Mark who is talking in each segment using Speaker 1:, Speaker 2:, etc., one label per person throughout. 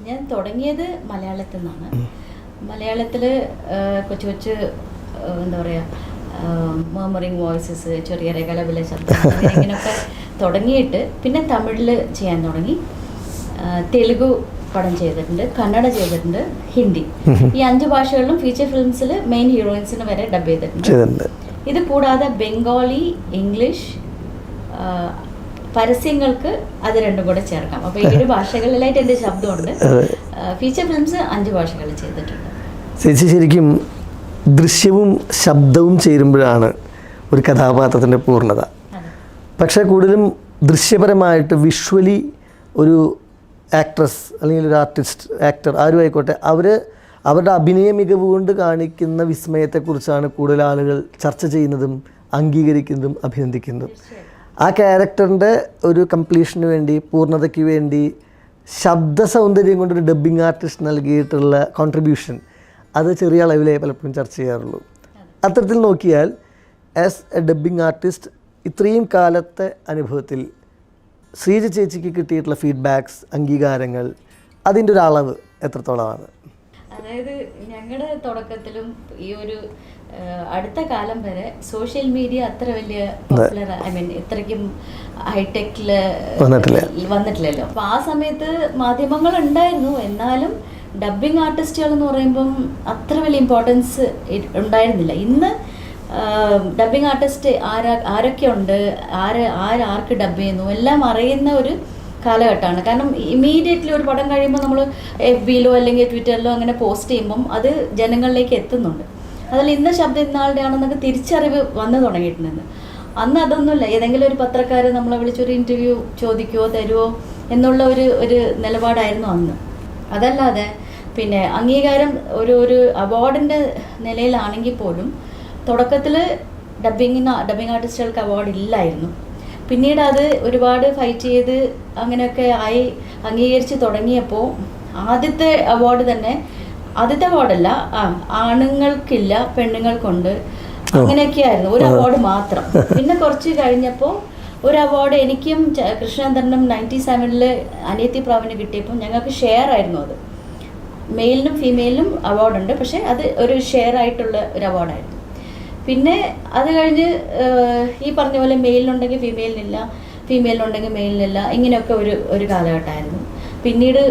Speaker 1: ഞാൻ തുടങ്ങിയത് മലയാളത്തിൽ നിന്നാണ്. മലയാളത്തിൽ കൊച്ചു കൊച്ചു എന്താ പറയുക മർമറിങ് വോയിസസ്, ചെറിയ രകലവില ശബ്ദം ഇങ്ങനെയൊക്കെ തുടങ്ങിയിട്ട് പിന്നെ തമിഴിൽ ചെയ്യാൻ തുടങ്ങി. തെലുഗു പടം ചെയ്തിട്ടുണ്ട്, കന്നഡ ചെയ്തിട്ടുണ്ട്, ഹിന്ദി. ഈ 5 ഭാഷകളിലും ഫീച്ചർ ഫിലിംസിൽ മെയിൻ ഹീറോയിൻസിന് വരെ ഡബ് ചെയ്തിട്ടുണ്ട്. ഇത് കൂടാതെ ബംഗാളി, ഇംഗ്ലീഷ്, പരസ്യങ്ങൾക്ക് അത് രണ്ടും കൂടെ ചേർക്കാം. അപ്പോൾ 7 ഭാഷകളിലായിട്ട് എൻ്റെ ശബ്ദമുണ്ട്. ഫീച്ചർ ഫിലിംസ് 5 ഭാഷകളിൽ ചെയ്തിട്ടുണ്ട്.
Speaker 2: ചേച്ചി ശരിക്കും ദൃശ്യവും ശബ്ദവും ചേരുമ്പോഴാണ് ഒരു കഥാപാത്രത്തിൻ്റെ പൂർണ്ണത. പക്ഷേ കൂടുതലും ദൃശ്യപരമായിട്ട് വിഷ്വലി ഒരു ആക്ട്രസ് അല്ലെങ്കിൽ ഒരു ആർട്ടിസ്റ്റ്, ആക്ടർ ആരും ആയിക്കോട്ടെ, അവരുടെ അഭിനയ മികവ് കൊണ്ട് കാണിക്കുന്ന വിസ്മയത്തെക്കുറിച്ചാണ് കൂടുതൽ ആളുകൾ ചർച്ച ചെയ്യുന്നതും അംഗീകരിക്കുന്നതും അഭിനന്ദിക്കുന്നതും. ആ ക്യാരക്ടറിൻ്റെ ഒരു കംപ്ലീഷന് വേണ്ടി, പൂർണ്ണതയ്ക്ക് വേണ്ടി ശബ്ദ സൗന്ദര്യം കൊണ്ടൊരു ഡബ്ബിംഗ് ആർട്ടിസ്റ്റ് നൽകിയിട്ടുള്ള കോൺട്രിബ്യൂഷൻ അത് ചെറിയ അളവിലേ പലപ്പോഴും ചർച്ച ചെയ്യാറുള്ളൂ. അത്തരത്തിൽ നോക്കിയാൽ ആസ് എ ഡബ്ബിംഗ് ആർട്ടിസ്റ്റ് ഇത്രയും കാലത്തെ അനുഭവത്തിൽ ശ്രീജ ചേച്ചിക്ക് കിട്ടിയിട്ടുള്ള ഫീഡ്ബാക്സ്, അംഗീകാരങ്ങൾ, അതിൻ്റെ ഒരു അളവ് എത്രത്തോളമാണ്?
Speaker 1: അതായത് ഞങ്ങളുടെ തുടക്കത്തിലും ഈ ഒരു അടുത്ത കാലം വരെ സോഷ്യൽ മീഡിയ അത്ര വലിയ പോപ്പുലർ, ഇത്രയ്ക്കും ഹൈടെക്കില് വന്നിട്ടില്ലല്ലോ. അപ്പോൾ ആ സമയത്ത് മാധ്യമങ്ങൾ ഉണ്ടായിരുന്നു, എന്നാലും ഡബ്ബിംഗ് ആർട്ടിസ്റ്റുകൾ എന്ന് പറയുമ്പം അത്ര വലിയ ഇമ്പോർട്ടൻസ് ഉണ്ടായിരുന്നില്ല. ഇന്ന് ഡബ്ബിംഗ് ആർട്ടിസ്റ്റ് ആരൊക്കെ ഉണ്ട്, ആർക്ക് ഡബ് ചെയ്യുന്നു എല്ലാം അറിയുന്ന ഒരു കാലഘട്ടമാണ്. കാരണം ഇമീഡിയറ്റ്ലി ഒരു പടം കഴിയുമ്പോൾ നമ്മൾ FBയിലോ അല്ലെങ്കിൽ ട്വിറ്ററിലോ അങ്ങനെ പോസ്റ്റ് ചെയ്യുമ്പം അത് ജനങ്ങളിലേക്ക് എത്തുന്നുണ്ട്. അതിൽ ഇന്ന ശബ്ദം ഇന്നാളുടെ ആണെന്നൊക്കെ തിരിച്ചറിവ് വന്നു തുടങ്ങിയിട്ടുണ്ട്. അന്ന് അതൊന്നുമില്ല. ഏതെങ്കിലും ഒരു പത്രക്കാർ നമ്മളെ വിളിച്ചൊരു ഇൻ്റർവ്യൂ ചോദിക്കുമോ തരുമോ എന്നുള്ള ഒരു നിലപാടായിരുന്നു അന്ന്. അതല്ലാതെ പിന്നെ അംഗീകാരം ഒരു അവാർഡിൻ്റെ നിലയിലാണെങ്കിൽ പോലും തുടക്കത്തിൽ ഡബ്ബിംഗ് ആർട്ടിസ്റ്റുകൾക്ക് അവാർഡ് ഇല്ലായിരുന്നു. പിന്നീട് അത് ഒരുപാട് ഫൈറ്റ് ചെയ്ത് അങ്ങനെയൊക്കെ ആയി അംഗീകരിച്ച് തുടങ്ങിയപ്പോൾ ആദ്യത്തെ അവാർഡ് തന്നെ, ആദ്യത്തെ അവാർഡല്ല, ആണുങ്ങൾക്കില്ല പെണ്ണുങ്ങൾക്കുണ്ട്, അങ്ങനെയൊക്കെയായിരുന്നു. ഒരു അവാർഡ് മാത്രം. പിന്നെ കുറച്ച് കഴിഞ്ഞപ്പോൾ ഒരു അവാർഡ് എനിക്കും കൃഷ്ണചന്ദ്രനും 97 അനിയത്തി പ്രാവിന് കിട്ടിയപ്പോൾ ഞങ്ങൾക്ക് ഷെയർ ആയിരുന്നു. അത് മെയിലിനും ഫീമെയിലിനും അവാർഡുണ്ട്, പക്ഷേ അത് ഒരു ഷെയർ ആയിട്ടുള്ള ഒരു അവാർഡായിരുന്നു. പിന്നെ അത് കഴിഞ്ഞ് ഈ പറഞ്ഞ പോലെ മെയിലിനുണ്ടെങ്കിൽ ഫീമെയിലിനില്ല, ഫീമെയിലിനുണ്ടെങ്കിൽ മെയിലിനില്ല, ഇങ്ങനെയൊക്കെ ഒരു കാലഘട്ടമായിരുന്നു. പിന്നീട്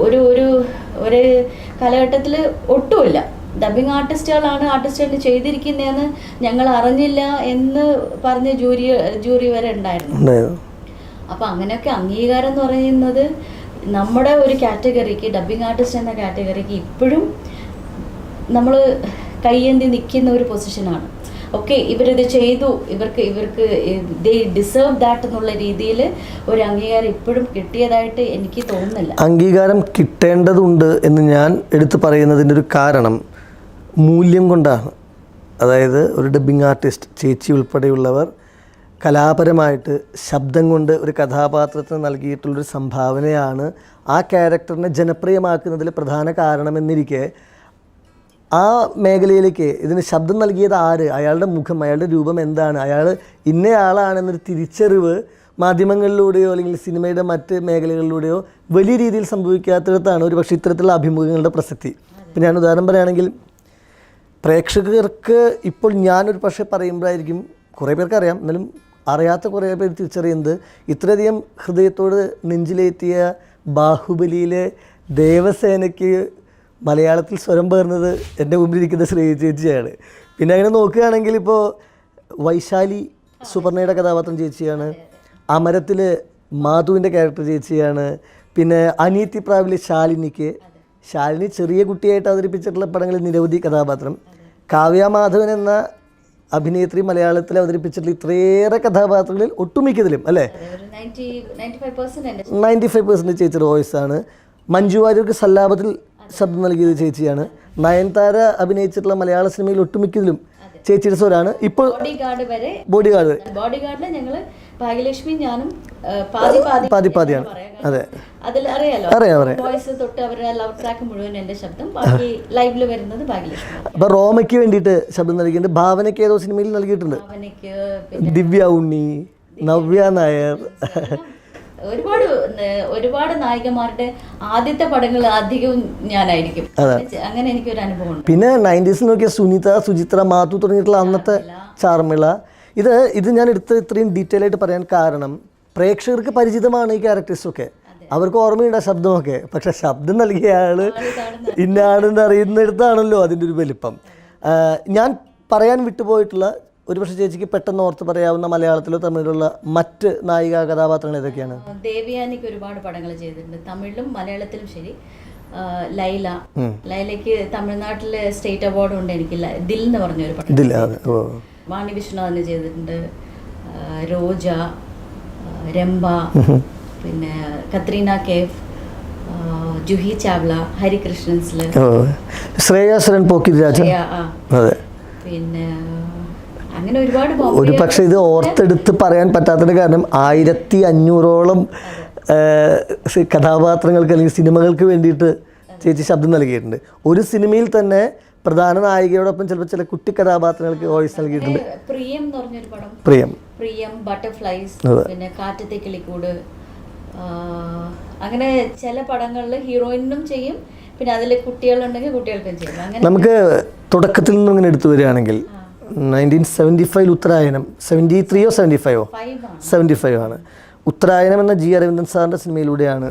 Speaker 1: ഒരു കാലഘട്ടത്തിൽ ഒട്ടുമില്ല. ഡബ്ബിംഗ് ആർട്ടിസ്റ്റുകളാണ് ആർട്ടിസ്റ്റുകൾ ചെയ്തിരിക്കുന്നതെന്ന് ഞങ്ങൾ അറിഞ്ഞില്ല എന്ന് പറഞ്ഞ് ജൂറി വരെ ഉണ്ടായിരുന്നു. അപ്പം അങ്ങനെയൊക്കെ അംഗീകാരം എന്ന് പറയുന്നത് നമ്മുടെ ഒരു കാറ്റഗറിക്ക്, ഡബ്ബിംഗ് ആർട്ടിസ്റ്റ് എന്ന കാറ്റഗറിക്ക് ഇപ്പോഴും നമ്മൾ കയ്യേന്തി നിൽക്കുന്ന ഒരു പൊസിഷനാണ്. ഓക്കെ, ഇവരിത് ചെയ്തു, ഇവർക്ക് ദേ ഡിസേർവ് ദാറ്റ് എന്നുള്ള രീതിയിൽ ഒരു അംഗീകാരം ഇപ്പോഴും കിട്ടിയതായിട്ട് എനിക്ക് തോന്നുന്നില്ല.
Speaker 2: അംഗീകാരം കിട്ടേണ്ടതുണ്ട് എന്ന് ഞാൻ എടുത്തു പറയുന്നതിൻ്റെ ഒരു കാരണം മൂല്യം കൊണ്ടാണ്. അതായത് ഒരു ഡബ്ബിംഗ് ആർട്ടിസ്റ്റ് ചേച്ചി ഉൾപ്പെടെയുള്ളവർ കലാപരമായിട്ട് ശബ്ദം കൊണ്ട് ഒരു കഥാപാത്രത്തിന് നൽകിയിട്ടുള്ളൊരു സംഭാവനയാണ് ആ ക്യാരക്ടറിനെ ജനപ്രിയമാക്കുന്നതിൽ പ്രധാന കാരണമെന്നിരിക്കെ ആ മേഖലയിലേക്ക് ഇതിന് ശബ്ദം നൽകിയത് ആര്, അയാളുടെ മുഖം, അയാളുടെ രൂപം എന്താണ്, അയാൾ ഇന്നയാളാണെന്നൊരു തിരിച്ചറിവ് മാധ്യമങ്ങളിലൂടെയോ അല്ലെങ്കിൽ സിനിമയുടെ മറ്റ് മേഖലകളിലൂടെയോ വലിയ രീതിയിൽ സംഭവിക്കാത്തിടത്താണ് ഒരു പക്ഷേ ഇത്തരത്തിലുള്ള അഭിമുഖങ്ങളുടെ പ്രസക്തി. ഇപ്പം ഞാൻ ഉദാഹരണം പറയുകയാണെങ്കിൽ, പ്രേക്ഷകർക്ക് ഇപ്പോൾ ഞാനൊരു പക്ഷേ പറയുമ്പോഴായിരിക്കും, കുറേ പേർക്ക് അറിയാം, എന്നാലും അറിയാത്ത കുറേ പേര് തിരിച്ചറിയുന്നത് ഇത്രയധികം ഹൃദയത്തോട് നെഞ്ചിലേറ്റിയ ബാഹുബലിയിലെ ദേവസേനയ്ക്ക് മലയാളത്തിൽ സ്വരം പകർന്നത് എൻ്റെ മുമ്പിലിരിക്കുന്ന ശ്രീജ ചേച്ചിയാണ്. പിന്നെ അങ്ങനെ നോക്കുകയാണെങ്കിൽ ഇപ്പോൾ വൈശാലി സുപർണയുടെ കഥാപാത്രം ചേച്ചിയാണ്, അമരത്തിൽ മാധുവിൻ്റെ ക്യാരക്ടർ ചേച്ചിയാണ്, പിന്നെ അനിയത്തി പ്രാവിലെ ശാലിനി ചെറിയ കുട്ടിയായിട്ട് അവതരിപ്പിച്ചിട്ടുള്ള പടങ്ങളിൽ നിരവധി കഥാപാത്രം, കാവ്യ മാധവൻ എന്ന അഭിനേത്രി മലയാളത്തിൽ അവതരിപ്പിച്ചിട്ടുള്ള ഇത്രയേറെ കഥാപാത്രങ്ങളിൽ ഒട്ടുമിക്കതിലും അല്ലേ 95% ചേച്ചിയുടെ വോയിസാണ്. മഞ്ജു വാര്യർക്ക് സല്ലാപത്തിൽ ശബ്ദം നൽകിയത് ചേച്ചിയാണ്. നയൻതാര അഭിനയിച്ചിട്ടുള്ള മലയാള സിനിമയിൽ ഒട്ടുമിക്കതിലും ചേച്ചിയുടെ സ്വരാണ്. ഇപ്പോൾ
Speaker 1: ബോഡിഗാർഡിൽ ഞങ്ങൾ ഭാഗ്യലക്ഷ്മി ഞാനും
Speaker 2: പാതിയാണ്. അതെ, അറിയാം.
Speaker 1: വോയിസ് തൊട്ട് അവരുടെ ലവ് ട്രാക്ക് മുഴുവൻ എൻ്റെ ശബ്ദം, ബാക്കി ലൈവിൽ വരുന്നത് ഭാഗ്യലക്ഷ്മി.
Speaker 2: അപ്പൊ റോമയ്ക്ക് വേണ്ടിയിട്ട് ശബ്ദം നൽകിയിട്ടുണ്ട്, ഭാവനയ്ക്ക് ഏതോ സിനിമയിൽ നൽകിയിട്ടുണ്ട്, ദിവ്യ ഉണ്ണി, നവ്യ നായർ,
Speaker 1: ഒരുപാട് നായികമാരുടെ ആദ്യത്തെ പടങ്ങൾ അധികവും ഞാനായിരിക്കും. അങ്ങനെ എനിക്കൊരു അനുഭവം ഉണ്ട്.
Speaker 2: പിന്നെ 90s നോക്കിയ സുനിത, സുചിത്ര, മാധു തുടങ്ങിയിട്ടുള്ള അന്നത്തെ ചാർമിള, ഇത് ഞാൻ ഇത്രയും ഡീറ്റെയിൽ ആയിട്ട് പറയാൻ കാരണം പ്രേക്ഷകർക്ക് പരിചിതമാണ് ഈ ക്യാരക്ടേഴ്സൊക്കെ, അവർക്ക് ഓർമ്മയുണ്ട് ശബ്ദമൊക്കെ. പക്ഷെ ശബ്ദം നൽകിയ ആള് ഇന്നാണെന്ന് അറിയുന്നിടത്താണല്ലോ അതിൻ്റെ ഒരു വലിപ്പം. ഞാൻ പറയാൻ വിട്ടുപോയിട്ടുള്ള, ഒരുപക്ഷെ ചേച്ചിക്ക് പെട്ടെന്ന് ഓർത്ത് പറയാവുന്ന മലയാളത്തിലോ തമിഴിലുള്ള മറ്റ് നായിക കഥാപാത്രങ്ങൾ ഏതൊക്കെയാണ്?
Speaker 1: ദേവയാനിക്ക് ഒരുപാട് പടങ്ങൾ ചെയ്തിട്ടുണ്ട്, തമിഴിലും മലയാളത്തിലും. ശരി, ലൈലയ്ക്ക് തമിഴ്നാട്ടിലെ സ്റ്റേറ്റ് അവാർഡും ഉണ്ട് എനിക്ക്. ദിൽ എന്ന് പറഞ്ഞൊരു പടം. വാണി വിശ്വനാഥന് ചെയ്തിട്ടുണ്ട്, രോജ, രംഭ, പിന്നെ കത്രീന കൈഫ്, ജൂഹി ചാവ്ല, ഹരികൃഷ്ണൻസില്,
Speaker 2: ശ്രേയാസരൻ, പോക്കിരിരാജ.
Speaker 1: പിന്നെ അങ്ങനെ ഒരുപാട്.
Speaker 2: ഒരു പക്ഷേ ഇത് ഓർത്തെടുത്ത് പറയാൻ പറ്റാത്തതിന് കാരണം 1500ഓളം കഥാപാത്രങ്ങൾക്ക് അല്ലെങ്കിൽ സിനിമകൾക്ക് വേണ്ടിയിട്ട് ചേച്ചി ശബ്ദം നൽകിയിട്ടുണ്ട്. ഒരു സിനിമയിൽ തന്നെ പ്രധാന നായികയോടൊപ്പം ചിലപ്പോൾ ചില കുട്ടി കഥാപാത്രങ്ങൾക്ക് വോയിസ് നൽകിയിട്ടുണ്ട്.
Speaker 1: പ്രിയം എന്ന് പറഞ്ഞൊരു പടം, പ്രിയം, ബട്ടർഫ്ലൈസ്, പിന്നെ കാറ്റത്തെ കിളിക്കൂട്, അങ്ങനെ ചില പടങ്ങളിൽ ഹീറോയിനും ചെയ്യും, പിന്നെ അതിൽ കുട്ടികളുണ്ടെങ്കിൽ കുട്ടികൾക്കും ചെയ്യും. അങ്ങനെ
Speaker 2: നമുക്ക് തുടക്കത്തിൽ നിന്നും ഇങ്ങനെ എടുത്തു വരികയാണെങ്കിൽ 1975 ഉത്തരായനം, 73ഓ 75 ആണ്. ഉത്തരായനം എന്ന ജി അരവിന്ദൻ സാറിൻ്റെ സിനിമയിലൂടെയാണ്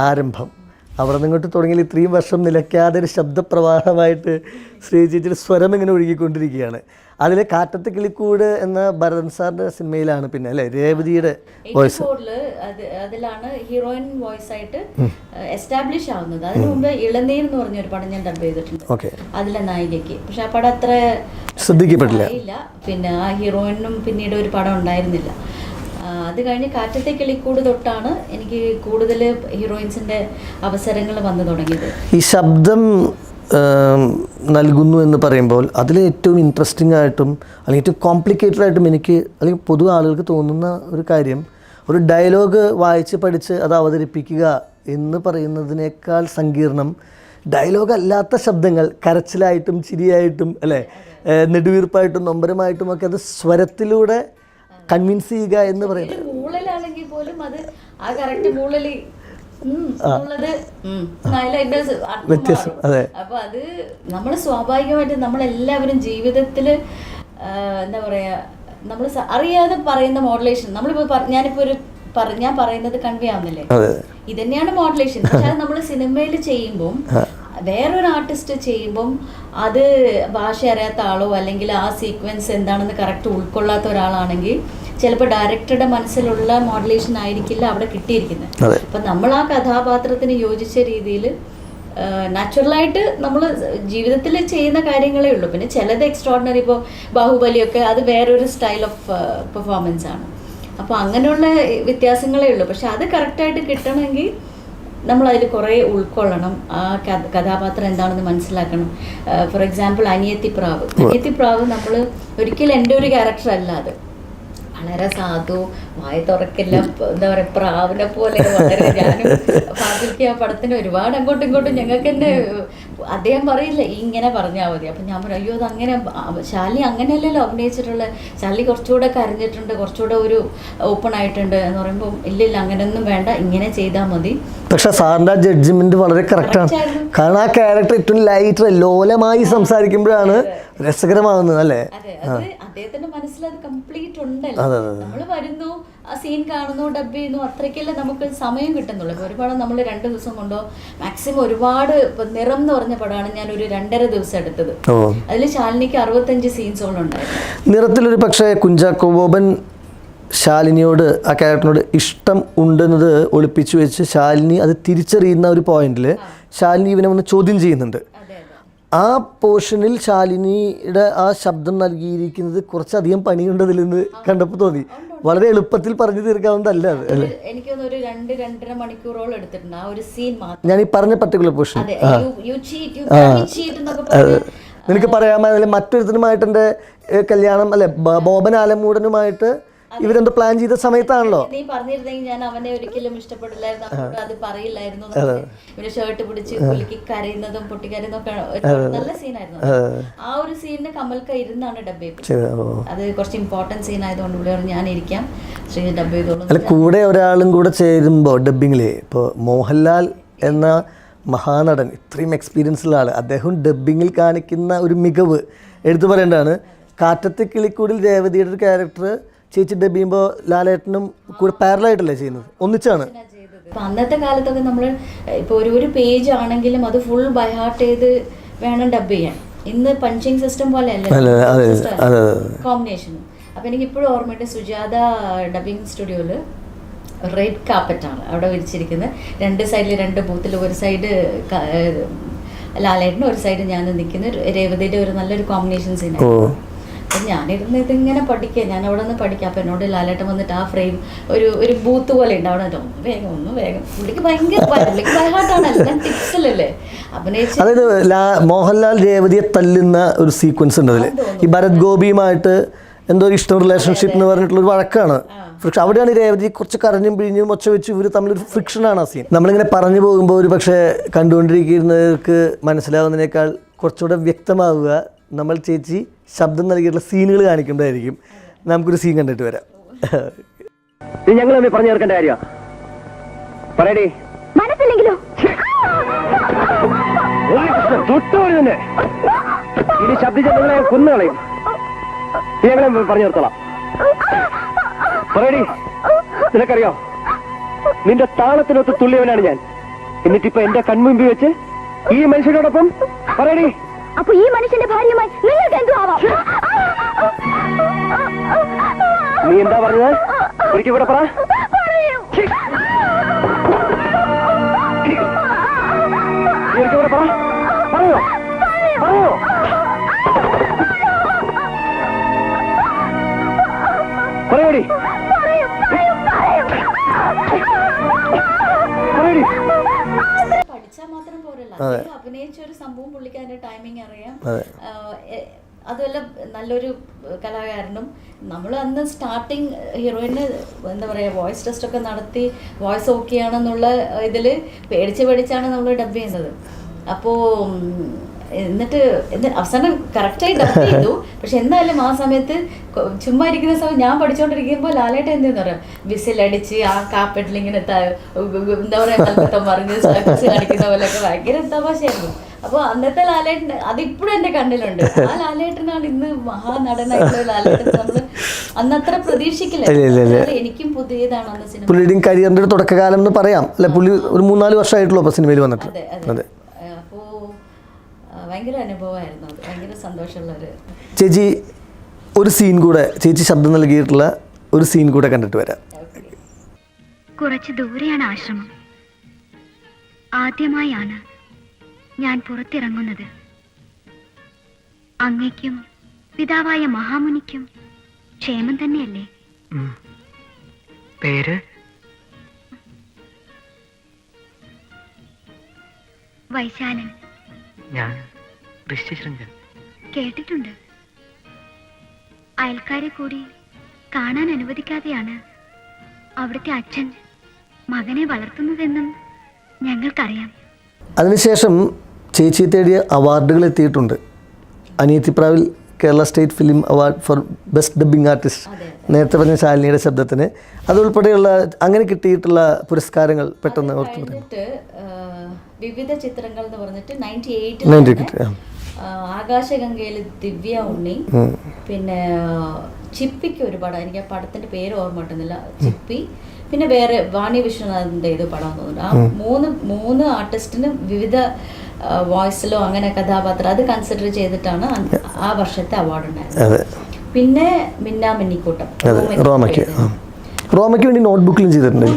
Speaker 2: ആരംഭം. അവിടെ നിന്നിങ്ങോട്ട് തുടങ്ങിയാൽ ഇത്രയും വർഷം നിലയ്ക്കാതെ ഒരു ശബ്ദപ്രവാഹമായിട്ട് ശ്രീജിയുടെ സ്വരം ഇങ്ങനെ ഒഴുകിക്കൊണ്ടിരിക്കുകയാണ്. അതിൽ കാറ്റത്തെ കിളിക്കൂട് എന്ന ഭരതൻ സാറിൻ്റെ സിനിമയിലാണ് പിന്നെ അല്ലേ രേവതിയുടെ വോയിസ്.
Speaker 1: അതിലാണ് ഹീറോയിൻ വോയിസ് ആയിട്ട് എസ്റ്റാബ്ലിഷ് ആവുന്നത്. അതിനു മുമ്പ് ഇളനീർ എന്ന് പറഞ്ഞൊരു പടം ഞാൻ ഡബ് ചെയ്തിട്ടുണ്ട്, അതിലെ നായികയ്ക്ക്. പക്ഷെ ആ പടം അത്ര ശ്രദ്ധിക്കപ്പെട്ടില്ല. പിന്നെ ആ ഹീറോയിനും പിന്നീട് ഒരു പടം ഉണ്ടായിരുന്നില്ല. അത് കഴിഞ്ഞ് കാറ്റത്തെ കിളിക്കൂട് തൊട്ടാണ് എനിക്ക് കൂടുതൽ ഹീറോയിൻസിൻ്റെ അവസരങ്ങൾ വന്നു തുടങ്ങിയത്.
Speaker 2: ഈ ശബ്ദം നൽകുന്നു എന്ന് പറയുമ്പോൾ അതിൽ ഏറ്റവും ഇൻട്രസ്റ്റിംഗ് ആയിട്ടും അല്ലെങ്കിൽ ഏറ്റവും കോംപ്ലിക്കേറ്റഡ് ആയിട്ടും എനിക്ക് അല്ലെങ്കിൽ പൊതുവെ ആളുകൾക്ക് തോന്നുന്ന ഒരു കാര്യം, ഒരു ഡയലോഗ് വായിച്ച് പഠിച്ച് അത് അവതരിപ്പിക്കുക എന്ന് പറയുന്നതിനേക്കാൾ സങ്കീർണം ഡയലോഗ് അല്ലാത്ത ശബ്ദങ്ങൾ, കരച്ചിലായിട്ടും ചിരിയായിട്ടും അല്ലേ, നെടുവീർപ്പായിട്ടും നൊമ്പരമായിട്ടും ഒക്കെ അത് സ്വരത്തിലൂടെ കൺവിൻസ് ചെയ്യുക എന്ന് പറയുന്നത്.
Speaker 1: മൂളലാണെങ്കിൽ പോലും അത് ആ കറക്റ്റ് മൂളലി
Speaker 2: വ്യത്യാസം. അതെ,
Speaker 1: അപ്പൊ അത് നമ്മൾ സ്വാഭാവികമായിട്ട് നമ്മളെല്ലാവരും ജീവിതത്തിൽ എന്താ പറയാ, നമ്മൾ അറിയാതെ പറയുന്ന മോഡുലേഷൻ. നമ്മളിപ്പോ ഞാൻ പറയുന്നത് കൺവേ ആവുന്നില്ലേ, ഇതന്നെയാണ് മോഡുലേഷൻ. പക്ഷെ അത് നമ്മൾ സിനിമയിൽ ചെയ്യുമ്പം, വേറൊരു ആർട്ടിസ്റ്റ് ചെയ്യുമ്പം അത് ഭാഷ അറിയാത്ത ആളോ അല്ലെങ്കിൽ ആ സീക്വൻസ് എന്താണെന്ന് കറക്റ്റ് ഉൾക്കൊള്ളാത്ത ഒരാളാണെങ്കിൽ ചിലപ്പോൾ ഡയറക്ടറുടെ മനസ്സിലുള്ള മോഡുലേഷൻ ആയിരിക്കില്ല അവിടെ കിട്ടിയിരിക്കുന്നത്. അപ്പം നമ്മൾ ആ കഥാപാത്രത്തിന് യോജിച്ച രീതിയിൽ നാച്ചുറലായിട്ട് നമ്മൾ ജീവിതത്തിൽ ചെയ്യുന്ന കാര്യങ്ങളേ ഉള്ളൂ. പിന്നെ ചിലത് എക്സ്ട്രോർഡിനറി, ഇപ്പോൾ ബാഹുബലിയൊക്കെ അത് വേറൊരു സ്റ്റൈൽ ഓഫ് പെർഫോമൻസ് ആണ്. അപ്പോൾ അങ്ങനെയുള്ള വ്യത്യാസങ്ങളേ ഉള്ളൂ. പക്ഷെ അത് കറക്റ്റായിട്ട് കിട്ടണമെങ്കിൽ നമ്മളതിൽ കുറേ ഉൾക്കൊള്ളണം, ആ കഥാപാത്രം എന്താണെന്ന് മനസ്സിലാക്കണം. ഫോർ എക്സാമ്പിൾ അനിയത്തിപ്രാവ് നമ്മൾ ഒരിക്കലും എൻ്റെ ഒരു ക്യാരക്ടർ അല്ല, അത് വളരെ സാധു, വായ തുറക്കില്ല, എന്താ പറയുക, പ്രാവിനെ പോലെ വളരെ. ഞാനും ഫാസിൽക്ക് ആ പടത്തിന് ഒരുപാട് അങ്ങോട്ടും ഇങ്ങോട്ടും ഞങ്ങൾക്ക് തന്നെ അദ്ദേഹം പറയില്ല ഇങ്ങനെ പറഞ്ഞാൽ മതി. അപ്പം ഞാൻ പറയും, അയ്യോ അതങ്ങനെ ശാലിനി അങ്ങനെയല്ലല്ലോ അഭിനയിച്ചിട്ടുള്ളത്, ശാലിനി കുറച്ചുകൂടെ കരഞ്ഞിട്ടുണ്ട്, കുറച്ചുകൂടെ ഒരു ഓപ്പൺ ആയിട്ടുണ്ട് എന്ന് പറയുമ്പോൾ ഇല്ലില്ല അങ്ങനെയൊന്നും വേണ്ട, ഇങ്ങനെ ചെയ്താൽ മതി.
Speaker 2: പക്ഷെ സാറിൻ്റെ ജഡ്ജ്മെന്റ് വളരെ കറക്റ്റാണ്. കാരണം ആ ക്യാരക്ടർ ഏറ്റവും ലൈറ്റ് ലോലമായി സംസാരിക്കുമ്പോഴാണ് രസകരമാകുന്നത് അല്ലേ.
Speaker 1: അദ്ദേഹത്തിന്റെ മനസ്സിൽ അത് കംപ്ലീറ്റ് ഉണ്ടല്ലോ. നമ്മൾ വരുന്നു, ആ സീൻ കാണുന്നു, ഡബ് ചെയ്യുന്നു, അത്രയ്ക്കല്ലേ നമുക്ക് സമയം കിട്ടുന്നുള്ളൂ. ഇപ്പോൾ ഒരുപാട് നമ്മൾ 2 ദിവസം കൊണ്ടോ മാക്സിമം ഒരുപാട്. ഇപ്പം നിറം എന്ന് പറഞ്ഞ പടമാണ് ഞാൻ ഒരു 2.5 ദിവസം എടുത്തത്. അതിൽ ശാലിനിക്ക് 65 സീൻസോളം ഉണ്ടായിരുന്നു.
Speaker 2: നിറത്തിലൊരു പക്ഷേ കുഞ്ചാക്കോ ബോബൻ ശാലിനിയോട്, ആ ക്യാരക്ടറിനോട് ഇഷ്ടം ഉണ്ടെന്നത് ഒളിപ്പിച്ചു വെച്ച് ശാലിനി അത് തിരിച്ചറിയുന്ന ഒരു പോയിന്റിൽ ശാലിനി ഇവനെ ഒന്ന് ചോദ്യം ചെയ്യുന്നുണ്ട്. ആ പോർഷനിൽ ശാലിനിയുടെ ആ ശബ്ദം നൽകിയിരിക്കുന്നത് കുറച്ചധികം പണിയുണ്ടതിലെന്ന് കണ്ടപ്പോൾ തോന്നി. വളരെ എളുപ്പത്തിൽ പറഞ്ഞു തീർക്കാവുന്നതല്ല അത് അല്ലേ.
Speaker 1: എനിക്കൊന്ന് ഒരു 2-2.5 മണിക്കൂറോളം എടുത്തിട്ടുണ്ട് ആ ഒരു സീൻ മാത്രം.
Speaker 2: ഞാൻ ഈ പറഞ്ഞ പർട്ടിക്കുലർ പോർഷൻ നിനക്ക് പറയാമോ? മറ്റൊരുത്തനുമായിട്ട് എൻ്റെ കല്യാണം അല്ലെ, ബോബൻ ആലമൂടനുമായിട്ട് ഇവരെന്തോ പ്ലാൻ ചെയ്ത സമയത്താണല്ലോ.
Speaker 1: നീ പറഞ്ഞിരുന്നെങ്കിൽ ഞാൻ അവനെ ഒരിക്കലും ഇഷ്ടപ്പെടില്ലായിരുന്നു, അവനോട് അത് പറയില്ലായിരുന്നു. ഇവന് ഷർട്ട് പിടിച്ച് കുലുക്കി കരയുന്നതും പൊട്ടിക്കരയുന്നതും ഒക്കെ നല്ല സീനായിരുന്നു. ആ ഒരു സീനിന് കമൽക്ക ഇരുന്നാണ് ഡബ് ചെയ്തത്. അത് കുറച്ച് ഇമ്പോർട്ടൻറ്റ് സീൻ ആയതുകൊണ്ട് പുള്ളി പറഞ്ഞു ഞാൻ ഇരിക്കാം, ശ്രീ ഡബ് ചെയ്തോളൂ.
Speaker 2: അല്ല, കൂടെ ഒരാളും കൂടെ ചേരുമ്പോൾ ഡബിങ്ങില് ഇപ്പോൾ മോഹൻലാൽ എന്ന മഹാനടൻ, ഇത്രയും എക്സ്പീരിയൻസ് ഉള്ള ആൾ, അദ്ദേഹം ഡബ്ബിങ്ങിൽ കാണിക്കുന്ന ഒരു മികവ് എടുത്തു പറയേണ്ടതാണ്. കാറ്റത്തെ കിളിക്കൂടിൽ രേവതിയുടെ ഒരു ക്യാരക്ടർ ചേച്ചി ഡബ് ചെയ്യുമ്പോൾ ലാലേട്ടനും കൂടെ പാരലായിട്ടല്ലേ ചെയ്യുന്നത്, ഒന്നിച്ചാണ്.
Speaker 1: അപ്പം അന്നത്തെ കാലത്തൊക്കെ നമ്മൾ ഇപ്പോൾ ഒരു പേജ് ആണെങ്കിലും അത് ഫുൾ ബൈ ഹാർട്ട് ചെയ്ത് വേണം ഡബ് ചെയ്യാൻ. ഇന്ന് പഞ്ചിങ് സിസ്റ്റം പോലെ അല്ല കോമ്പിനേഷൻ. അപ്പം എനിക്കിപ്പോഴും ഓർമ്മയുണ്ട്, സുജാത ഡബിങ് സ്റ്റുഡിയോയിൽ റെഡ് കാപ്പറ്റാണ് അവിടെ വിരിച്ചിരിക്കുന്നത്. 2 സൈഡിൽ 2 ബൂത്തിൽ, ഒരു സൈഡ് ലാലേട്ടനും ഒരു സൈഡ് ഞാൻ നിൽക്കുന്ന രേവതിയുടെ ഒരു നല്ലൊരു കോമ്പിനേഷൻ സീനായിരുന്നു. അപ്പം ഞാനിരുന്ന് ഇതിങ്ങനെ പഠിക്കുക, ഞാൻ അവിടെ നിന്ന് പഠിക്കാം. അപ്പം എന്നോട് ലാലേട്ടൻ വന്നിട്ട് ആ ഫ്രെയിം ഒരു ബൂത്ത് പോലെ ഉണ്ട് അവിടെ, ഒന്ന് വേഗം പുള്ളിക്ക് ഭയങ്കര ബൈഹാർട്ടാണ്, എല്ലാം ടിപ്സിലല്ലേ അഭിനയിച്ച്.
Speaker 2: അതായത് മോഹൻലാൽ രേവതിയെ തല്ലുന്ന ഒരു സീക്വൻസ് ഉണ്ട് അതിൽ. ഈ ഭരത് ഗോപിയുമായിട്ട് എന്തോ ഇഷ്ടം റിലേഷൻഷിപ്പ് എന്ന് പറഞ്ഞിട്ടുള്ളൊരു വഴക്കാണ്. പക്ഷെ അവിടെയാണ് ഈ രേവതി കുറച്ച് കരഞ്ഞും പിഴിഞ്ഞും ഒച്ച വെച്ച് ഇവർ തമ്മിലൊരു ഫ്രിക്ഷനാണ് ആ സീൻ. നമ്മളിങ്ങനെ പറഞ്ഞു പോകുമ്പോൾ ഒരു പക്ഷേ കണ്ടുകൊണ്ടിരിക്കുന്നവർക്ക് മനസ്സിലാവുന്നതിനേക്കാൾ കുറച്ചുകൂടെ വ്യക്തമാവുക നമ്മൾ ചേച്ചി ശബ്ദം നൽകിയിട്ടുള്ള സീനുകൾ കാണിക്കുമ്പോഴായിരിക്കും. നമുക്കൊരു സീൻ കണ്ടിട്ട് വരാം.
Speaker 3: ഞങ്ങൾ തമ്മിൽ പറഞ്ഞു ചേർക്കേണ്ട കാര്യമാണ്. പറയടി,
Speaker 4: മനസ്സില്ലെങ്കിലോ
Speaker 3: തൊട്ടുപോയി തന്നെ ഇനി ശബ്ദിച്ച നിങ്ങളെ കൊന്നുകളയും. ഞങ്ങളെ പറഞ്ഞു നിർത്തலாம். പറയടി, നിനക്കറിയോ നിന്റെ താളത്തിനൊത്ത് തുള്ളിയവനാണ് ഞാൻ. എന്നിട്ടിപ്പോ എന്റെ കൺമുമ്പിൽ വെച്ച് ഈ മനുഷ്യനോടൊപ്പം പറയടി.
Speaker 4: അപ്പൊ ഈ മനുഷ്യന്റെ ഭാര്യയുമായി നിങ്ങൾക്ക് എന്തോ ആവാം.
Speaker 3: നീ എന്താ പറഞ്ഞത്? ഒരിക്കൽ ഇവിടെ പറ. ഒരിക്കൽ ഇവിടെ പറ. പറയോ പറയോ പറയടി പറയടി.
Speaker 1: പഠിച്ചാൽ മാത്രം പോരല്ല, അഭിനയിച്ച ഒരു സംഭവം പുള്ളിക്ക് അതിന്റെ ടൈമിങ് അറിയാം. അതുമല്ല നല്ലൊരു കലാകാരനും. നമ്മൾ അന്ന് സ്റ്റാർട്ടിങ് ഹീറോയിന് എന്താ പറയുക വോയിസ് ടെസ്റ്റ് ഒക്കെ നടത്തി വോയിസ് ഓക്കെ ആണെന്നുള്ള ഇതിൽ പേടിച്ചാണ് നമ്മൾ ഡബ് ചെയ്യുന്നത്. അപ്പോൾ എന്നിട്ട് അവസാനം കറക്റ്റായി ഡബ് ചെയ്തു. പക്ഷെ എന്തായാലും ആ സമയത്ത് ചുമ്മാ ഇരിക്കുന്ന സമയം ഞാൻ പഠിച്ചുകൊണ്ടിരിക്കുമ്പോൾ ലാലേട്ടൻ എന്തെന്ന് പറയാം വിസിലടിച്ച് ആ കാപ്പറ്റിൽ ഇങ്ങനെ എന്താ പറയുക പറഞ്ഞ് സർക്കസ് കാണിക്കുന്ന പോലെയൊക്കെ ഭയങ്കര തമാശയായിരുന്നു. അപ്പോൾ അന്നത്തെ ലാലേട്ടൻ അതിപ്പോഴും എൻ്റെ കണ്ണിലുണ്ട്. ആ ലാലേട്ടനാണ് ഇന്ന് മഹാനടനായിട്ടുള്ള ലാലേട്ടൻ. നമ്മൾ അന്നത്ര പ്രതീക്ഷിക്കില്ല. എനിക്കും പുതിയതാണ് അന്ന് സിനിമ.
Speaker 2: പുള്ളിയുടെ കരിയറിന്റെ തുടക്കകാലം എന്ന് പറയാം അല്ലെ. പുള്ളി ഒരു 3-4 വർഷമായിട്ടുള്ളൂ അപ്പോൾ സിനിമയിൽ വന്നിട്ട്.
Speaker 1: അതെ. അപ്പോൾ ഭയങ്കര അനുഭവമായിരുന്നു അത്, ഭയങ്കര സന്തോഷമുള്ളൊരു.
Speaker 2: ചേച്ചി ഒരു സീൻ കൂടെ, ചേച്ചി ശബ്ദം നൽകിയിട്ടുള്ള ഒരു സീൻ കൂടെ കണ്ടിട്ട് വരാം.
Speaker 4: കുറച്ച് ദൂരെയാണ് ആശ്രമം. ആദ്യമായാണ് ഞാൻ പുറത്തിറങ്ങുന്നത്. അങ്ങയ്ക്കും പിതാവായ മഹാമുനിക്കും ക്ഷേമം തന്നെയല്ലേ?
Speaker 5: പേര്
Speaker 4: വൈശാലൻ.
Speaker 5: ഞാൻ ഋഷ്യശൃംഗൻ.
Speaker 4: കേട്ടിട്ടുണ്ട്. അയൽക്കാരെ കൂടി കാണാൻ അനുവദിക്കാതെയാണ് അവിടുത്തെ അച്ഛൻ മകനെ വളർത്തുന്നതെന്നും ഞങ്ങൾക്കറിയാം.
Speaker 2: അതിനുശേഷം ചേച്ചിയെ തേടിയ അവാർഡുകൾ എത്തിയിട്ടുണ്ട്. അനിയത്തിപ്രാവിൽ Kerala state film award for best dubbing artist, നേരത്തെ പറഞ്ഞ ശാലിനിയുടെ ശബ്ദത്തിന്, അതുൾപ്പെടെയുള്ള അങ്ങനെ കിട്ടിയിട്ടുള്ള പുരസ്കാരങ്ങൾ പെട്ടെന്ന് ഓർത്ത് പറയാം.
Speaker 1: വിവിധ ചിത്രങ്ങൾ എന്ന് പറഞ്ഞിട്ട് 98 ആകാശഗംഗയിൽ ദിവ്യ ഉണ്ണി, പിന്നെ ചിപ്പിക്ക് ഒരു പടം, എനിക്ക് ആ പടത്തിന്റെ പേര് ഓർമ്മ കിട്ടുന്നില്ല, ചിപ്പി, പിന്നെ വേറെ വാണി വിശ്വനാഥിന്റെ ഏത് പടം തോന്നുന്നുണ്ട്. ആ മൂന്ന് ആർട്ടിസ്റ്റിന് വിവിധ വോയിസിലോ അങ്ങനെ കഥാപാത്രം അത് കൺസിഡർ ചെയ്തിട്ടാണ് ആ വർഷത്തെ അവാർഡ് ഉണ്ടായിരുന്നത്. പിന്നെ മിന്നാ മിന്നിക്കൂട്ടം
Speaker 2: റോമയ്ക്ക് വേണ്ടി നോട്ട്ബുക്കിലും ചെയ്തിട്ടുണ്ട്.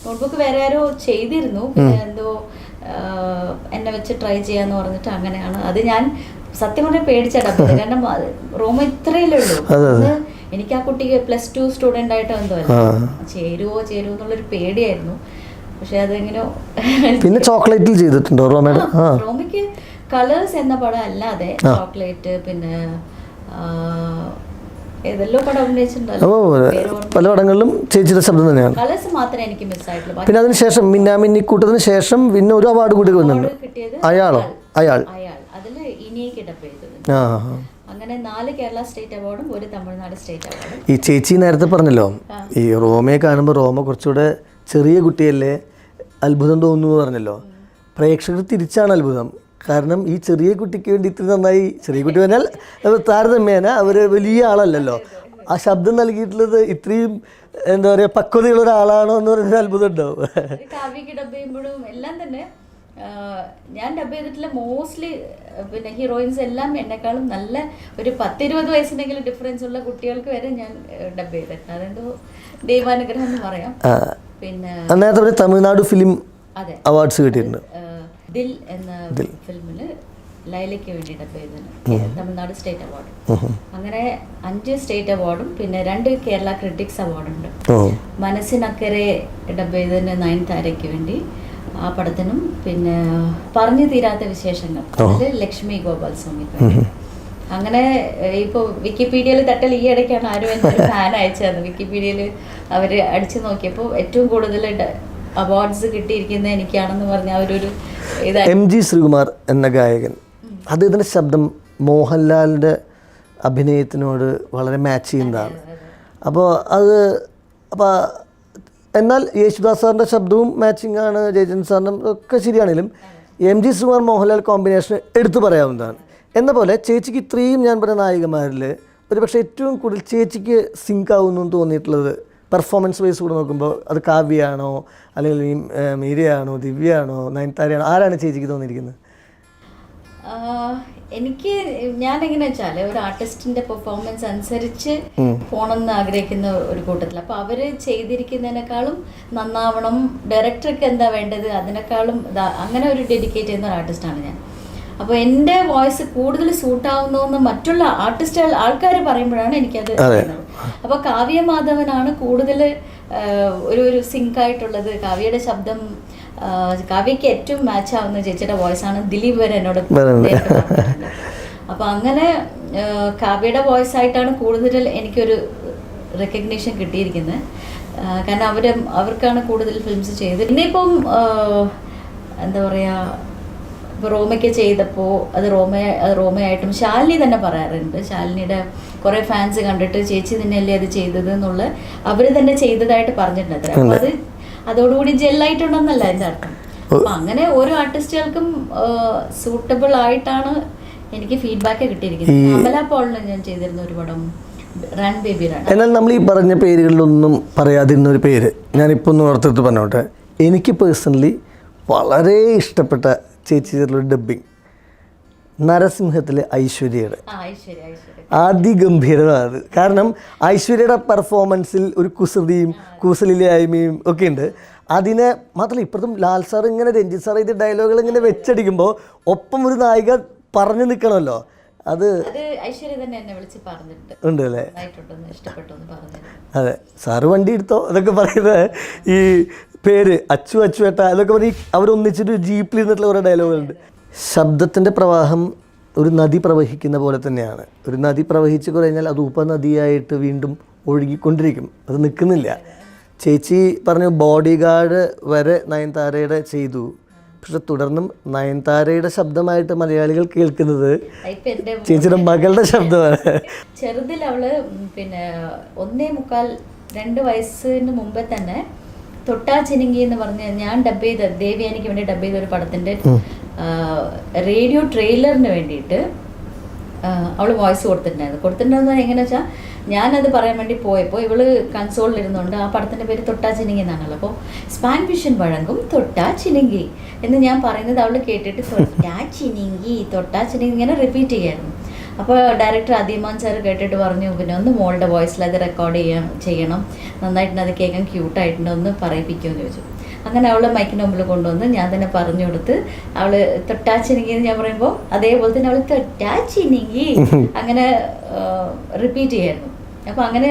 Speaker 1: നോട്ട്ബുക്ക് വേറെ ആരോ ചെയ്തിരുന്നു, പിന്നെ എന്തോ എന്നെ വെച്ച് ട്രൈ ചെയ്യാന്ന് പറഞ്ഞിട്ട് അങ്ങനെയാണ് അത്. ഞാൻ സത്യം പറഞ്ഞാൽ പേടിച്ചടപ്പത്, കാരണം റോമ ഇത്രയല്ലേ ഉള്ളൂ. എനിക്ക് ആ കുട്ടിക്ക് +2 സ്റ്റുഡൻ്റ് ആയിട്ടോ എന്തോ അല്ല, ചേരുവോ എന്നുള്ളൊരു പേടിയായിരുന്നു. പക്ഷെ അതെങ്ങനെയോ.
Speaker 2: പിന്നെ ചോക്ലേറ്റിൽ ചെയ്തിട്ടുണ്ടോ റോമയുടെ?
Speaker 1: റോമയ്ക്ക് കളേഴ്സ് എന്ന പടം അല്ലാതെ ചോക്ലേറ്റ്, പിന്നെ ഏതെല്ലോ പടം അഭിനയിച്ചിട്ടുണ്ടല്ലോ.
Speaker 2: പല പടങ്ങളിലും ചേച്ചിയുടെ ശബ്ദം തന്നെയാണ്.
Speaker 1: കളേഴ്സ് മാത്രമേ എനിക്ക് മിസ്സായിട്ടുള്ളൂ.
Speaker 2: പിന്നെ അതിന് ശേഷം മിന്നാമിന്നിക്കൂട്ടത്തിന് ശേഷം പിന്നെ ഒരു അവാർഡ് കൂടി വന്നിട്ടുണ്ട്.
Speaker 1: കിട്ടിയത്
Speaker 2: അയാൾ
Speaker 1: അതില് ഇനിയൊക്കെ ഡബ് ചെയ്തത്. അങ്ങനെ 4 കേരള സ്റ്റേറ്റ് അവാർഡും 1 തമിഴ്നാട് സ്റ്റേറ്റ് അവാർഡും.
Speaker 2: ഈ ചേച്ചി നേരത്തെ പറഞ്ഞല്ലോ, ഈ റോമയെ കാണുമ്പോൾ റോമ കുറച്ചുകൂടെ ചെറിയ കുട്ടിയല്ലേ, അത്ഭുതം തോന്നുന്നു പറഞ്ഞല്ലോ. പ്രേക്ഷകർ തിരിച്ചാണ് അത്ഭുതം. കാരണം ഈ ചെറിയ കുട്ടിക്ക് വേണ്ടി ഇത്ര നന്നായി, ചെറിയ കുട്ടി പറഞ്ഞാൽ താരതമ്യേന അവർ വലിയ ആളല്ലല്ലോ, ആ ശബ്ദം നൽകിയിട്ടുള്ളത് ഇത്രയും എന്താ പറയുക പക്വതയുള്ള ഒരാളാണോ എന്ന് പറയുന്നത് അത്ഭുതം ഉണ്ടാവും.
Speaker 1: കാവ്യക്ക് ഡബ് ചെയ്യുമ്പോഴും എല്ലാം തന്നെ ഞാൻ ഡബ് ചെയ്തിട്ടുള്ള മോസ്റ്റ്ലി പിന്നെ ഹീറോയിൻസ് എല്ലാം എന്നെക്കാളും നല്ല ഒരു 10-20 വയസ്സിനെങ്കിലും ഡിഫറൻസ് ഉള്ള കുട്ടികൾക്ക് വരെ ഞാൻ ഡബ് ചെയ്തിട്ടുണ്ട്. അതെന്തോ ദൈവാനുഗ്രഹം എന്ന് പറയാം. പിന്നെ
Speaker 2: നേരത്തെ തമിഴ്നാട് ഫിലിം അവാർഡ്സ് കിട്ടിയിട്ടുണ്ട്.
Speaker 1: ദിൽ എന്ന ഫിലിമില് ലൈലയ്ക്ക് വേണ്ടി ഡബ് ചെയ്തതിന് തമിഴ്നാട് സ്റ്റേറ്റ് അവാർഡ്. അങ്ങനെ 5 സ്റ്റേറ്റ് അവാർഡും പിന്നെ 2 കേരള ക്രിറ്റിക്സ് അവാർഡുണ്ട്. മനസ്സിനക്കരെ ഡബ് ചെയ്തതിന് നയൻതാരയ്ക്ക് വേണ്ടി ആ പടത്തിനും പിന്നെ പറഞ്ഞു തീരാത്ത വിശേഷങ്ങൾ അതിൽ ലക്ഷ്മി ഗോപാൽ സ്വാമിക്ക് വേണ്ടി. അങ്ങനെ ഇപ്പോൾ വിക്കിപീഡിയയിൽ തട്ടൽ ഈ ഇടയ്ക്കാണ് ആരും എൻ്റെ ഒരു ഫാൻ അയച്ചത്. വിക്കിപീഡിയയിൽ അവർ അടിച്ചു നോക്കിയപ്പോൾ ഏറ്റവും കൂടുതൽ അവാർഡ്സ് കിട്ടിയിരിക്കുന്നത് എനിക്കാണെന്ന് പറഞ്ഞ അവരൊരു
Speaker 2: MG ശ്രീകുമാർ എന്ന ഗായകൻ, അദ്ദേഹത്തിൻ്റെ ശബ്ദം മോഹൻലാലിൻ്റെ അഭിനയത്തിനോട് വളരെ മാച്ച് ചെയ്യുന്നതാണ്. അപ്പോൾ എന്നാൽ യേശുദാസ് സാറിൻ്റെ ശബ്ദവും മാച്ചിങ് ആണ്, ജയചന്ദ്രൻ സാറിനും ഒക്കെ ശരിയാണെങ്കിലും MG ശ്രീകുമാർ മോഹൻലാൽ കോമ്പിനേഷൻ എടുത്തു പറയാവുന്നതാണ്. എന്ന പോലെ ചേച്ചിക്ക് ഇത്രയും ഞാൻ പറഞ്ഞ നായികമാരിൽ ഒരു പക്ഷേ ഏറ്റവും കൂടുതൽ ചേച്ചിക്ക് സിങ്ക് ആവുന്നു എന്ന് തോന്നിയിട്ടുള്ളത് പെർഫോമൻസ് വൈസ് കൂടെ നോക്കുമ്പോൾ അത് കാവ്യയാണോ അല്ലെങ്കിൽ മീരയാണോ ദിവ്യയാണോ നയൻതാരയാണോ, ആരാണ് ചേച്ചിക്ക് തോന്നിയിരിക്കുന്നത്?
Speaker 1: എനിക്ക് ഞാൻ എങ്ങനെ വെച്ചാൽ ഒരു ആർട്ടിസ്റ്റിന്റെ പെർഫോമൻസ് അനുസരിച്ച് പോകണമെന്ന് ആഗ്രഹിക്കുന്ന ഒരു കൂട്ടത്തിൽ. അപ്പോൾ അവർ ചെയ്തിരിക്കുന്നതിനേക്കാളും നന്നാവണം, ഡയറക്ടർക്ക് എന്താ വേണ്ടത് അതിനേക്കാളും അങ്ങനെ ഒരു ഡെഡിക്കേറ്റ് ചെയ്യുന്ന ഒരു ആർട്ടിസ്റ്റാണ് ഞാൻ. അപ്പോൾ എൻ്റെ വോയിസ് കൂടുതൽ സൂട്ടാവുന്നു മറ്റുള്ള ആൾക്കാർ പറയുമ്പോഴാണ് എനിക്കത് അറിയുന്നത്. അപ്പോൾ കാവ്യ മാധവനാണ് കൂടുതൽ ഒരു സിങ്കായിട്ടുള്ളത്. കാവ്യയുടെ ശബ്ദം, കാവ്യയ്ക്ക് ഏറ്റവും മാച്ച് ആവുന്ന ചേച്ചിയുടെ വോയിസാണ് ദിലീപ് വരെ എന്നോട്. അപ്പോൾ അങ്ങനെ കാവ്യയുടെ വോയിസ് ആയിട്ടാണ് കൂടുതൽ എനിക്കൊരു റെക്കഗ്നീഷൻ കിട്ടിയിരിക്കുന്നത്. കാരണം അവർക്കാണ് കൂടുതൽ ഫിലിംസ് ചെയ്ത്. ഇന്നിപ്പം എന്താ പറയുക, ഇപ്പോൾ റോമയ്ക്ക് ചെയ്തപ്പോൾ അത് റോമയായിട്ടും ശാലിനി തന്നെ പറയാറുണ്ട്. ശാലിനിയുടെ കുറേ ഫാൻസ് കണ്ടിട്ട് ചേച്ചി തന്നെയല്ലേ അത് ചെയ്തത് എന്നുള്ള അവർ തന്നെ ചെയ്തതായിട്ട് പറഞ്ഞിട്ടുണ്ട്. അപ്പോൾ അതോടുകൂടി ജെല്ലായിട്ടുണ്ടെന്നല്ല എൻ്റെ അർത്ഥം. അപ്പം അങ്ങനെ ഓരോ ആർട്ടിസ്റ്റുകൾക്കും സൂട്ടബിൾ ആയിട്ടാണ് എനിക്ക് ഫീഡ്ബാക്ക് കിട്ടിയിരിക്കുന്നത്. അമല പോളിന് ഞാൻ ചെയ്തിരുന്ന ഒരു പടം റൺ ബേബി റൺ.
Speaker 2: എന്നാൽ നമ്മൾ ഈ പറഞ്ഞ പേരുകളിലൊന്നും പറയാതിരുന്ന ഒരു പേര് ഞാനിപ്പോൾ ഒന്ന് ഓർത്തെടുത്ത് പറഞ്ഞോട്ടെ. എനിക്ക് പേഴ്സണലി വളരെ ഇഷ്ടപ്പെട്ട ചേച്ചിയുടെ ഡബ്ബിങ് നരസിംഹത്തിലെ ഐശ്വര്യയുടെ അതിഗംഭീരമാണ്. കാരണം ഐശ്വര്യയുടെ പെർഫോമൻസിൽ ഒരു കുസൃതിയും കൂസലില്ലായ്മയും ഒക്കെ ഉണ്ട്. അതിനെ മാത്രമല്ല ഇപ്പോഴത്തും ലാൽ സാർ ഇങ്ങനെ രഞ്ജിത്ത് സാർ ഇത് ഡയലോഗുകൾ ഇങ്ങനെ വെച്ചടിക്കുമ്പോൾ ഒപ്പം ഒരു നായിക പറഞ്ഞു നിൽക്കണമല്ലോ. അത് ഉണ്ട് അല്ലേ? അതെ, സാറ് വണ്ടി എടുത്തോ അതൊക്കെ പറയുന്നത് ഈ പേര് അച്ചുവേട്ട അതൊക്കെ പറഞ്ഞ് അവരൊന്നിച്ചിട്ട് ജീപ്പിലിരുന്നിട്ടുള്ള കുറേ ഡയലോഗുകളുണ്ട്. ശബ്ദത്തിൻ്റെ പ്രവാഹം ഒരു നദി പ്രവഹിക്കുന്ന പോലെ തന്നെയാണ്. ഒരു നദി പ്രവഹിച്ച് കഴിഞ്ഞാൽ അത് ഉപനദിയായിട്ട് വീണ്ടും ഒഴുകിക്കൊണ്ടിരിക്കും, അത് നിൽക്കുന്നില്ല. ചേച്ചി പറഞ്ഞു ബോഡി ഗാർഡ് വരെ നയൻതാരയുടെ ചെയ്തു, പക്ഷെ തുടർന്നും നയൻതാരയുടെ ശബ്ദമായിട്ട് മലയാളികൾ കേൾക്കുന്നത് ചേച്ചിയുടെ മകളുടെ ശബ്ദമാണ്.
Speaker 1: ചെറുതിൽ അവള് പിന്നെ 1.25-2 വയസ്സിന് മുമ്പേ തന്നെ തൊട്ടാ ചിനുങ്ങി എന്ന് പറഞ്ഞ് ഞാൻ ഡബ് ചെയ്ത ദേവ്യാനിക്ക് വേണ്ടി ഡബ് ചെയ്ത ഒരു പടത്തിന്റെ റേഡിയോ ട്രെയിലറിന് വേണ്ടിയിട്ട് അവൾ വോയിസ് കൊടുത്തിട്ടുണ്ടായിരുന്നു. എങ്ങനെയാ വെച്ചാൽ ഞാനത് പറയാൻ വേണ്ടി പോയപ്പോൾ ഇവള് കൺസോളിലിരുന്നുകൊണ്ട് ആ പടത്തിന്റെ പേര് തൊട്ടാ ചിനുങ്ങി എന്നാണല്ലോ. അപ്പോൾ സ്പാൻ വിഷൻ വഴങ്ങും തൊട്ടാ ചിനുങ്ങി എന്ന് ഞാൻ പറയുന്നത് അവള് കേട്ടിട്ട് തൊട്ടാ ചിനുങ്ങി ഇങ്ങനെ റിപ്പീറ്റ് ചെയ്യായിരുന്നു. അപ്പോൾ ഡയറക്ടർ അദീമാൻ സാർ കേട്ടിട്ട് പറഞ്ഞു, പിന്നെ ഒന്ന് മോളുടെ വോയിസിൽ അത് റെക്കോർഡ് ചെയ്യണം, നന്നായിട്ടുണ്ട്, അത് കേൾക്കാൻ ക്യൂട്ടായിട്ടുണ്ട്, ഒന്ന് പറയിപ്പിക്കുമെന്ന് ചോദിച്ചു. അങ്ങനെ അവളെ മൈക്കിന് മുമ്പിൽ കൊണ്ടുവന്ന് ഞാൻ തന്നെ പറഞ്ഞു കൊടുത്ത് അവള് തൊട്ടാ ചിനുങ്ങി എന്ന് ഞാൻ പറയുമ്പോൾ അതേപോലെ തന്നെ അവള് തൊട്ടാ ചിനുങ്ങി അങ്ങനെ റിപ്പീറ്റ് ചെയ്യായിരുന്നു. അപ്പോൾ അങ്ങനെ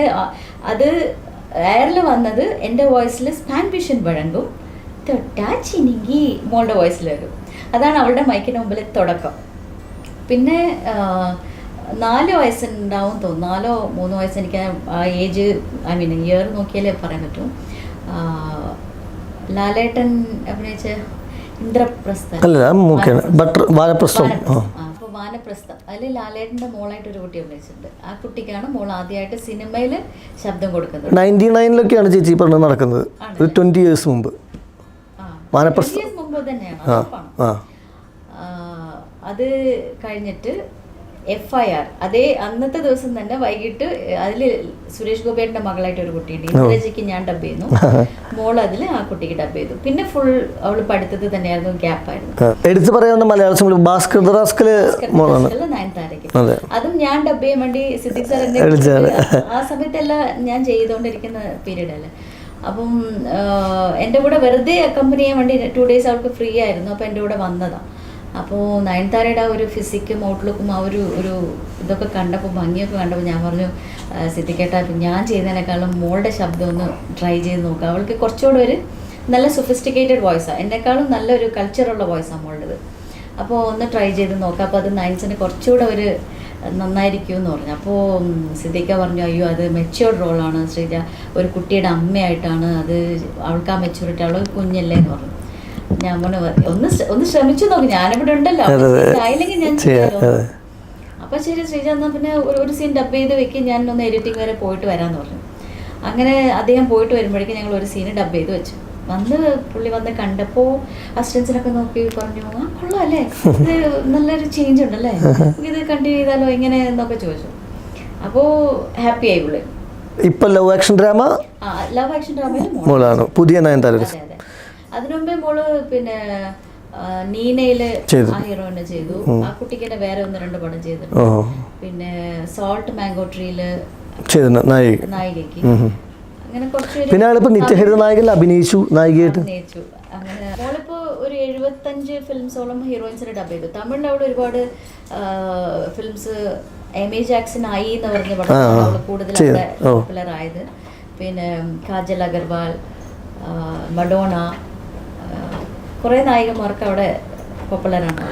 Speaker 1: അത് എയറിൽ വന്നത് എൻ്റെ വോയിസിൽ സ്പാൻ വിഷൻ വഴങ്ങും തൊട്ടാ ചിനുങ്ങി മോളുടെ വോയിസിൽ വരും. അതാണ് അവളുടെ മൈക്കിന് മുമ്പിൽ തുടക്കം. പിന്നെ 4 വയസ്സുണ്ടാവും തോന്നുന്നു, 4-3 വയസ്സ്. എനിക്ക് ആ ഏജ് ഇയർ നോക്കിയാലേ പറയാൻ പറ്റും. ലാലേട്ടൻ അഭിനയിച്ച ഇന്ദ്രപ്രസ്ഥം
Speaker 2: അല്ല വാനപ്രസ്ഥം.
Speaker 1: അപ്പോൾ വാനപ്രസ്ഥം അതിൽ ലാലേട്ടൻ്റെ മോളായിട്ട് ഒരു കുട്ടി അഭിനയിച്ചിട്ടുണ്ട്. ആ കുട്ടിക്കാണ് മോൾ ആദ്യമായിട്ട് സിനിമയിൽ ശബ്ദം കൊടുക്കുന്നത്.
Speaker 2: 99-ലൊക്കെയാണ് ചേച്ചി പറഞ്ഞത് നടക്കുന്നത്, ഒരു 20 years മുമ്പ്. വാനപ്രസ്ഥം
Speaker 1: മുമ്പ് തന്നെയാണ്. അത് കഴിഞ്ഞിട്ട് FIR അതേ അന്നത്തെ ദിവസം തന്നെ വൈകിട്ട് അതിൽ സുരേഷ് ഗോപിയുടെ മകളായിട്ട് ഒരു കുട്ടിയുണ്ട്. ഇന്ദ്രജിക്ക് ഞാൻ ഡബ് ചെയ്യുന്നു, മോൾ അതിൽ ആ കുട്ടിക്ക് ഡബ് ചെയ്തു. പിന്നെ ഫുൾ അവള് പഠിത്തത് തന്നെയായിരുന്നു, ഗ്യാപ്പായിരുന്നു.
Speaker 2: എടുത്തു പറയാവുന്ന മലയാളം ഭാസ്കർ
Speaker 1: നയൻതാരയ്ക്ക് അതും ഞാൻ ഡബ് ചെയ്യാൻ വേണ്ടി സിദ്ദിഖ് സാർ ആ സമയത്തെല്ലാം ഞാൻ ചെയ്തുകൊണ്ടിരിക്കുന്ന പീരീഡ് അല്ലേ. അപ്പം എൻ്റെ കൂടെ വെറുതെ അക്കമ്പനി ചെയ്യാൻ വേണ്ടി 2 days അവൾക്ക് ഫ്രീ ആയിരുന്നു. അപ്പോൾ എൻ്റെ കൂടെ വന്നതാണ്. അപ്പോൾ നയൻതാരയുടെ ആ ഒരു ഫിസിക്കും ഔട്ട്ലുക്കും ആ ഒരു ഇതൊക്കെ കണ്ടപ്പോൾ, ഭംഗിയൊക്കെ കണ്ടപ്പോൾ ഞാൻ പറഞ്ഞു, സിദ്ദിഖേട്ടാ ഞാൻ ചെയ്യുന്നതിനേക്കാളും മോളുടെ ശബ്ദം ഒന്ന് ട്രൈ ചെയ്ത് നോക്കുക. അവൾക്ക് കുറച്ചുകൂടെ ഒരു നല്ല സൊഫിസ്റ്റിക്കേറ്റഡ് വോയിസാണ്, എന്നെക്കാളും നല്ലൊരു കൾച്ചറുള്ള വോയിസാണ് മോളുടേത്. അപ്പോൾ ഒന്ന് ട്രൈ ചെയ്ത് നോക്കാം, അപ്പോൾ അത് നയൻസിന് കുറച്ചുകൂടെ ഒരു നന്നായിരിക്കും എന്ന് പറഞ്ഞു. അപ്പോൾ സിദ്ദിഖ പറഞ്ഞു, അയ്യോ അത് മെച്യൂർഡ് റോളാണ് ശ്രീജ, ഒരു കുട്ടിയുടെ അമ്മയായിട്ടാണ്, അത് അവൾക്ക് ആ മെച്യൂരിറ്റി, അവൾ കുഞ്ഞല്ലേ എന്ന് പറഞ്ഞു. ഞാൻ പറഞ്ഞു ഒന്ന് ശ്രമിച്ചു നോക്കി, ഞാനിവിടെ ഉണ്ടല്ലോ, ആയില്ലെങ്കിൽ ഞാൻ ചെയ്യാമല്ലോ. അപ്പൊ ശരി ശ്രീജ, എന്നാൽ പിന്നെ ഒരു സീൻ ഡബ് ചെയ്ത് വെക്കും, ഞാൻ ഒന്ന് എഡിറ്റിംഗ് വരെ പോയിട്ട് വരാമെന്ന് പറഞ്ഞു. അങ്ങനെ അദ്ദേഹം പോയിട്ട് വരുമ്പോഴേക്കും ഞങ്ങൾ ഒരു സീന് ഡബ് ചെയ്ത് വെച്ചു. പുള്ളി വന്ന് കണ്ടപ്പോൾ അസിസ്റ്റൻസിനൊക്കെ നോക്കി പറഞ്ഞു, ആ കൊള്ളാം അല്ലേ, ഇത് നല്ലൊരു ചേഞ്ച് ഉണ്ടല്ലേ, ഇത് കണ്ടിന്യൂ ചെയ്താലോ ഇങ്ങനെ എന്നൊക്കെ ചോദിച്ചു. അപ്പോൾ ഹാപ്പി ആയി പുള്ളി.
Speaker 2: ഇപ്പൊ ലവ് ആക്ഷൻ ഡ്രാമ മോളാണ് പുതിയ നയൻതാര.
Speaker 1: അതിനുമുമ്പേ മോള് പിന്നെ നീനയില് ആ ഹീറോയിനെ ചെയ്തു. ആ കുട്ടിക്ക് വേറെ 1-2 പടം ചെയ്തിട്ടുണ്ട്. പിന്നെ സോൾട്ട് മാംഗോ ട്രീയില് നായികയ്ക്ക്. അങ്ങനെ കുറച്ച്
Speaker 2: പിന്നെ ആളിപ്പോ നിത്യഹരിത നായകനിൽ അഭിനയിച്ചു നായികയായിട്ട്.
Speaker 1: അങ്ങനെ മോളിപ്പോ ഒരു 75 ഫിലിംസോളം ഹീറോയിൻസിനെ ഡബ് ചെയ്തു. തമിഴിൽ അവിടെ ഒരുപാട് ഫിലിംസ്, എമി ജാക്സൺ ആയി എന്ന് പറഞ്ഞ പടം കൂടുതൽ പോപ്പുലർ ആയത്. പിന്നെ കാജൽ അഗർവാൾ, മഡോണ, കുറേ നായികമാർക്ക് അവിടെ പോപ്പുലറാണ്.